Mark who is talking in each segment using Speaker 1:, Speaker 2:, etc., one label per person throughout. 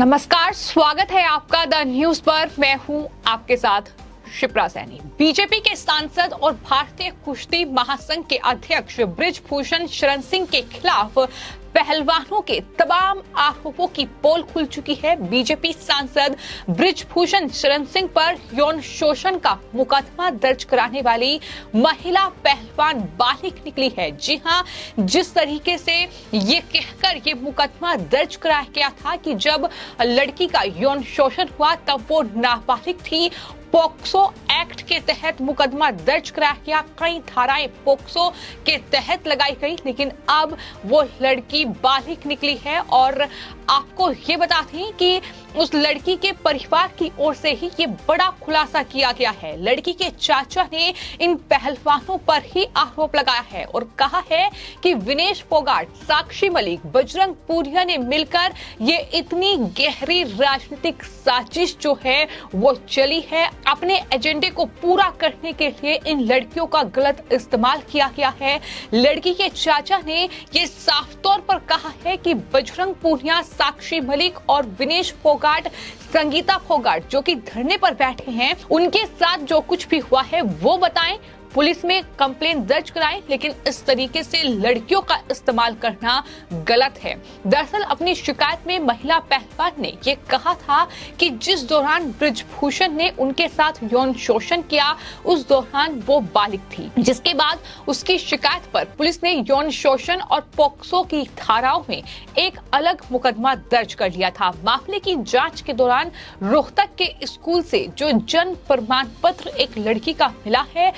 Speaker 1: नमस्कार, स्वागत है आपका द न्यूज पर। मैं हूं आपके साथ शिप्रा सैनी। बीजेपी के सांसद और भारतीय कुश्ती महासंघ के अध्यक्ष बृजभूषण शरण सिंह के खिलाफ पहलवानों के तमाम आरोपों की पोल खुल चुकी है। बीजेपी सांसद बृजभूषण शरण सिंह पर यौन शोषण का मुकदमा दर्ज कराने वाली महिला पहलवान बालिग निकली है। जी हां, जिस तरीके से ये कहकर ये मुकदमा दर्ज कराया गया था कि जब लड़की का यौन शोषण हुआ तब वो नाबालिग थी। पोक्सो एक्ट के तहत मुकदमा दर्ज कराया गया, कई धाराएं पोक्सो के तहत लगाई गई, लेकिन अब वो लड़की बालिग निकली है। और आपको ये बताते हैं कि उस लड़की के परिवार की ओर से ही ये बड़ा खुलासा किया गया है। लड़की के चाचा ने इन पहलवानों पर ही आरोप लगाया है और कहा है कि विनेश फोगाट, साक्षी मलिक, बजरंग पूनिया ने मिलकर ये इतनी गहरी राजनीतिक साजिश जो है वो चली है। अपने एजेंडे को पूरा करने के लिए इन लड़कियों का गलत इस्तेमाल किया गया है। लड़की के चाचा ने ये साफ तौर पर कहा है कि बजरंग पूनिया, साक्षी मलिक और विनेश फोगाट, संगीता फोगाट जो कि धरने पर बैठे हैं, उनके साथ जो कुछ भी हुआ है वो बताएं, पुलिस में कंप्लेंट दर्ज कराएं, लेकिन इस तरीके से लड़कियों का इस्तेमाल करना गलत है। दरअसल अपनी शिकायत में महिला पहलवान ने ये कहा था कि जिस दौरान बृजभूषण ने उनके साथ यौन शोषण किया उस दौरान वो बालिग थी, जिसके बाद उसकी शिकायत पर पुलिस ने यौन शोषण और पोक्सो की धाराओं में एक अलग मुकदमा दर्ज कर लिया था। मामले की जांच के दौरान रोहतक के स्कूल से जो जन्म प्रमाण पत्र एक लड़की का मिला है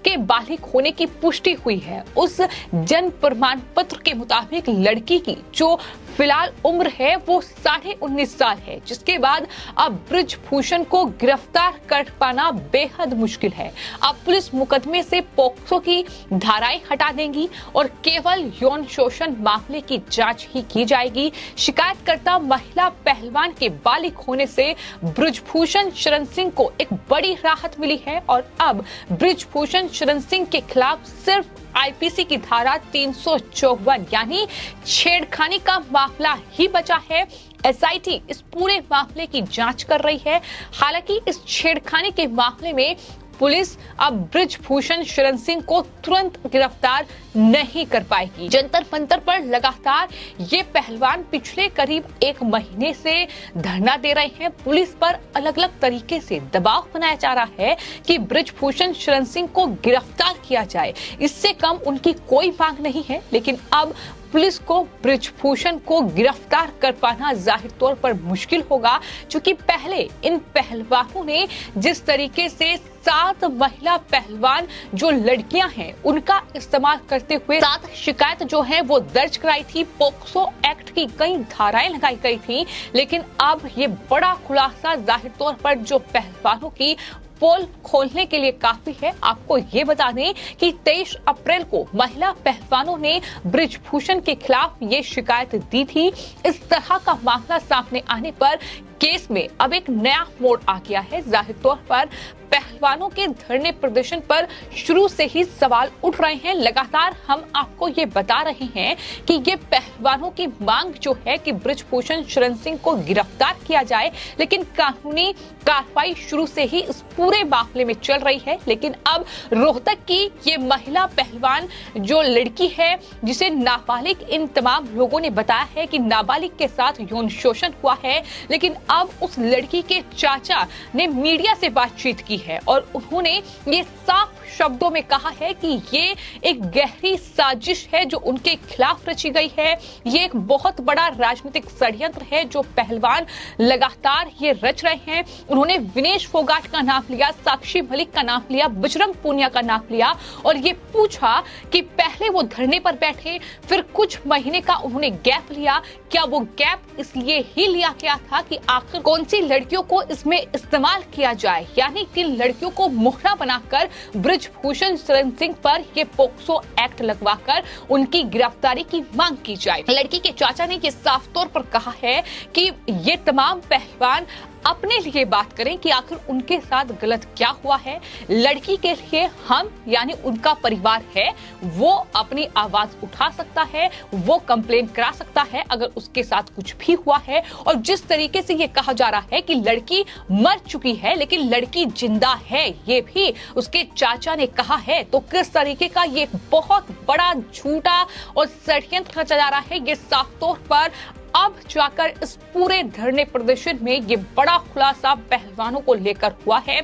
Speaker 1: के बालिग होने की पुष्टि हुई है। उस जन्म प्रमाण पत्र के मुताबिक लड़की की जो फिलहाल उम्र है वो 19.5 साल है, जिसके बाद अब बृजभूषण को गिरफ्तार कर पाना बेहद मुश्किल है। अब पुलिस मुकदमे से पोक्सो की धाराएं हटा देंगी और केवल यौन शोषण मामले की जांच ही की जाएगी। शिकायतकर्ता महिला पहलवान के बालिग होने से बृजभूषण शरण सिंह को एक बड़ी राहत मिली है और अब बृजभूषण शरण सिंह के खिलाफ सिर्फ आईपीसी की धारा 354 यानी छेड़खानी का मामला ही बचा है। एसआईटी इस पूरे मामले की जांच कर रही है। हालांकि इस छेड़खानी के मामले में पुलिस अब बृजभूषण शरण सिंह को तुरंत गिरफ्तार नहीं कर पाएगी। जंतर मंतर पर लगातार ये पहलवान पिछले करीब 1 महीने से धरना दे रहे हैं। पुलिस पर अलग अलग तरीके से दबाव बनाया जा रहा है कि बृजभूषण शरण सिंह को गिरफ्तार किया जाए। इससे कम उनकी कोई मांग नहीं है, लेकिन अब पुलिस को बृजभूषण को गिरफ्तार कर पाना जाहिर तौर पर मुश्किल होगा, क्योंकि पहले इन पहलवानों ने जिस तरीके से 7 महिला पहलवान जो लड़कियां हैं उनका इस्तेमाल करते हुए 7 शिकायत जो है वो दर्ज कराई थी। पोक्सो एक्ट की कई धाराएं लगाई गई थी, लेकिन अब ये बड़ा खुलासा जाहिर तौर पर जो पहलवानों की पोल खोलने के लिए काफी है। आपको ये बता दें कि 23 अप्रैल को महिला पहलवानों ने बृजभूषण के खिलाफ ये शिकायत दी थी। इस तरह का मामला सामने आने पर केस में अब एक नया मोड़ आ गया है। जाहिर तौर पर पहलवानों के धरने प्रदर्शन पर शुरू से ही सवाल उठ रहे हैं। लगातार हम आपको ये बता रहे हैं कि ये पहलवानों की मांग जो है कि बृजभूषण शरण सिंह को गिरफ्तार किया जाए, लेकिन कानूनी कार्रवाई शुरू से ही इस पूरे मामले में चल रही है। लेकिन अब रोहतक की ये महिला पहलवान जो लड़की है जिसे नाबालिग इन तमाम लोगों ने बताया है कि नाबालिग के साथ यौन शोषण हुआ है, लेकिन अब उस लड़की के चाचा ने मीडिया से बातचीत की है और उन्होंने ये साफ शब्दों में कहा है कि ये एक गहरी साजिश है जो उनके खिलाफ रची गई है। ये एक बहुत बड़ा राजनीतिक षड्यंत्र है जो पहलवान लगातार ये रच रहे हैं। उन्होंने विनेश फोगाट का नाम लिया, साक्षी मलिक का नाम लिया, बजरंग पूनिया का नाम लिया और ये पूछा कि पहले वो धरने पर बैठे, फिर कुछ महीने का उन्होंने गैप लिया। क्या वो गैप इसलिए ही लिया गया था कि आखिर कौन सी लड़कियों को इसमें इस्तेमाल किया जाए, यानी कि लड़कियों को मोहरा बनाकर बृजभूषण शरण सिंह पर ये पोक्सो एक्ट लगवाकर उनकी गिरफ्तारी की मांग की जाए। लड़की के चाचा ने ये साफ तौर पर कहा है कि ये तमाम पहलवान अपने लिए बात करें कि आखिर उनके साथ गलत क्या हुआ है। लड़की के लिए हम यानी उनका परिवार है वो अपनी आवाज उठा सकता है, वो कंप्लेन करा सकता है अगर उसके साथ कुछ भी हुआ है। और जिस तरीके से ये कहा जा रहा है कि लड़की मर चुकी है लेकिन लड़की जिंदा है, ये भी उसके चाचा ने कहा है, तो किस तरीके का ये बहुत बड़ा झूठा और षड्यंत्र रचा जा रहा है, ये साफ तौर पर अब जाकर इस पूरे धरने प्रदर्शन में ये बड़ा खुलासा पहलवानों को लेकर हुआ है।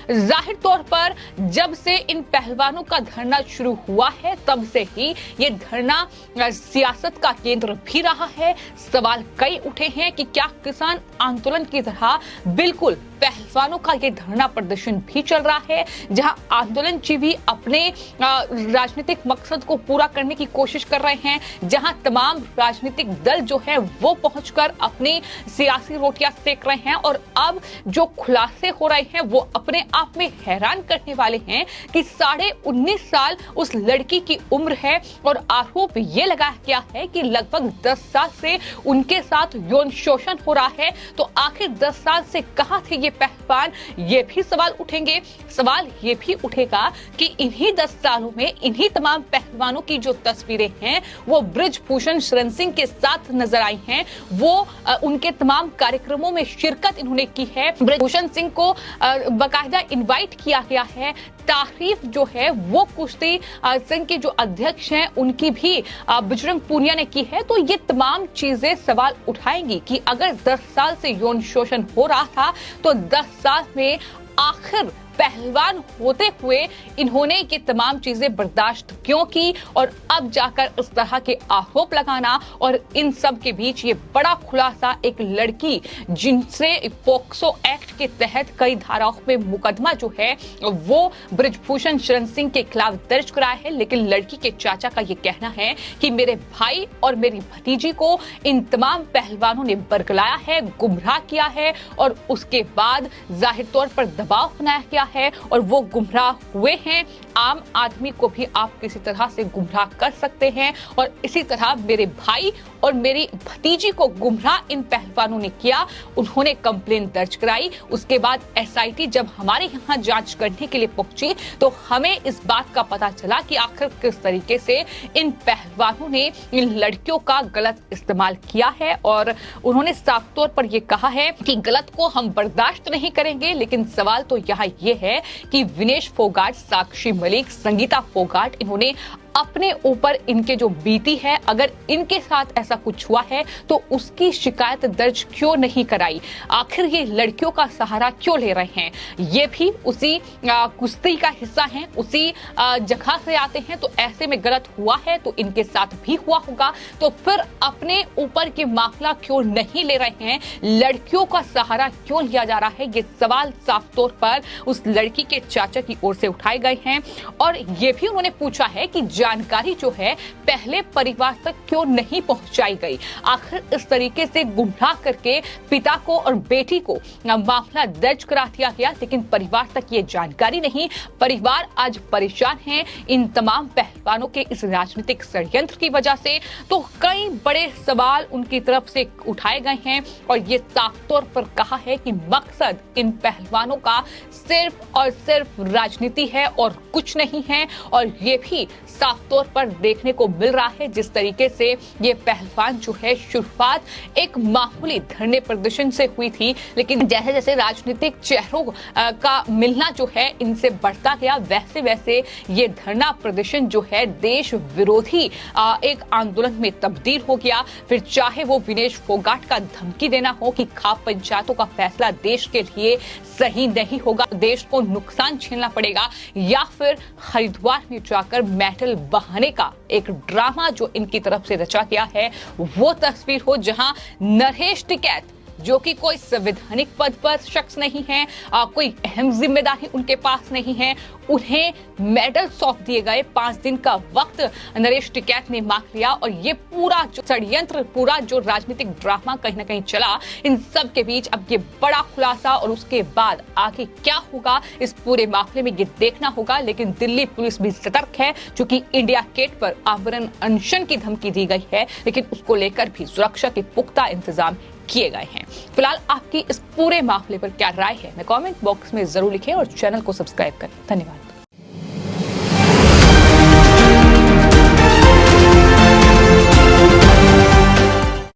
Speaker 1: जाहिर तौर पर जब से इन पहलवानों का धरना शुरू हुआ है तब से ही ये धरना सियासत का केंद्र भी रहा है। सवाल कई उठे हैं कि क्या किसान आंदोलन की तरह बिल्कुल पहलवानों का ये धरना प्रदर्शन भी चल रहा है, जहां आंदोलनजीवी अपने राजनीतिक मकसद को पूरा करने की कोशिश कर रहे हैं, जहां तमाम राजनीतिक दल जो है वो पहुंचकर अपनी सियासी रोटियां सेक रहे हैं। और अब जो खुलासे हो रहे हैं वो अपने आप में हैरान करने वाले हैं कि 19.5 साल उस लड़की की उम्र है और आरोप ये लगाया गया है कि लगभग 10 साल से उनके साथ यौन शोषण हो रहा है। तो आखिर 10 साल से कहां थे ये पहलवान, ये भी सवाल उठेंगे। सवाल ये भी उठेगा कि इन्हीं 10 सालों में इन्हीं तमाम पहलवानों की जो तस्वीरें हैं वो बृजभूषण शरण सिंह के साथ नजर आई हैं, वो उनके तमाम कार्यक्रमों में शिरकत इन्होंने की है। बृजभूषण सिंह को बाकायदा इनवाइट किया गया है। तारीफ जो है वो कुश्ती संघ के जो अध्यक्ष हैं उनकी भी बजरंग पूनिया ने की है। तो ये तमाम चीजें सवाल उठाएंगी कि अगर 10 साल से यौन शोषण हो रहा था तो 10 साल में आखिर पहलवान होते हुए इन्होंने ये तमाम चीजें बर्दाश्त क्यों की, और अब जाकर इस तरह के आरोप लगाना और इन सब के बीच ये बड़ा खुलासा, एक लड़की जिनसे पोक्सो एक्ट के तहत कई धाराओं में मुकदमा जो है वो बृजभूषण शरण सिंह के खिलाफ दर्ज कराया है, लेकिन लड़की के चाचा का ये कहना है कि मेरे भाई और मेरी भतीजी को इन तमाम पहलवानों ने बरगलाया है, गुमराह किया है और उसके बाद जाहिर तौर पर दबाव बनाया गया है और वो गुमराह हुए हैं। आम आदमी को भी आप किसी तरह से गुमराह कर सकते हैं और इसी तरह मेरे भाई और मेरी भतीजी को गुमराह इन पहलवानों ने किया। उन्होंने कंप्लेन दर्ज कराई। उसके बाद एसआईटी जब हमारे यहाँ जांच करने के लिए पहुंची तो हमें इस बात का पता चला कि आखिर किस तरीके से इन पहलवानों ने इन लड़कियों का गलत इस्तेमाल किया है। और उन्होंने साफ तौर पर यह कहा है कि गलत को हम बर्दाश्त नहीं करेंगे। लेकिन सवाल तो यहाँ ये है कि विनेश फोगाट, साक्षी मलिक, संगीता फोगाट, इन्होंने अपने ऊपर इनके जो बीती है, अगर इनके साथ ऐसा कुछ हुआ है तो उसकी शिकायत दर्ज क्यों नहीं कराई? आखिर ये लड़कियों का सहारा क्यों ले रहे हैं? ये भी उसी कुश्ती का हिस्सा हैं, उसी जगह से आते हैं। तो ऐसे में गलत हुआ है तो इनके साथ भी हुआ होगा, तो फिर अपने ऊपर के मामला क्यों नहीं ले रहे हैं? लड़कियों का सहारा क्यों लिया जा रहा है? ये सवाल साफ तौर पर उस लड़की के चाचा की ओर से उठाए गए हैं। और ये भी उन्होंने पूछा है कि जानकारी जो है पहले परिवार तक क्यों नहीं पहुंचाई गई? आखिर इस तरीके से गुमराह करके पिता को और बेटी को मामला दर्ज करा दिया गया, लेकिन परिवार तक ये जानकारी नहीं। परिवार आज परेशान है इन तमाम पहलवानों के इस राजनीतिक षड्यंत्र की वजह से। तो कई बड़े सवाल उनकी तरफ से उठाए गए हैं और ये साफ तौर पर कहा है कि मकसद इन पहलवानों का सिर्फ और सिर्फ राजनीति है और कुछ नहीं है। और ये भी साफ तौर पर देखने को मिल रहा है जिस तरीके से ये पहलवान जो है शुरुआत एक मामूली धरने प्रदर्शन से हुई थी, लेकिन जैसे जैसे राजनीतिक चेहरों का मिलना जो है इनसे बढ़ता गया, वैसे वैसे ये धरना प्रदर्शन जो है देश विरोधी एक आंदोलन में तब्दील हो गया। फिर चाहे वो विनेश फोगाट का धमकी देना हो कि खाप पंचायतों का फैसला देश के लिए सही नहीं होगा, देश को नुकसान झेलना पड़ेगा, या फिर हरिद्वार में जाकर मेडल बहाने का एक ड्रामा जो इनकी तरफ से रचा गया है वो तस्वीर हो, जहां नरेश टिकैत जो कि कोई संवैधानिक पद पर शख्स नहीं है, कोई अहम जिम्मेदारी उनके पास नहीं है, उन्हें मेडल सौंप दिए गए। 5 दिन का वक्त नरेश टिकैत ने मांग लिया और ये पूरा जो षड्यंत्र, पूरा जो राजनीतिक ड्रामा कहीं ना कहीं चला, इन सब के बीच अब ये बड़ा खुलासा और उसके बाद आगे क्या होगा इस पूरे मामले में ये देखना होगा। लेकिन दिल्ली पुलिस भी सतर्क है, चूंकि इंडिया गेट पर आमरण अनशन की धमकी दी गई है, लेकिन उसको लेकर भी सुरक्षा के पुख्ता इंतजाम किए गए हैं। फिलहाल आपकी इस पूरे मामले पर क्या राय है, मैं कमेंट बॉक्स में जरूर लिखें और चैनल को सब्सक्राइब करें। धन्यवाद।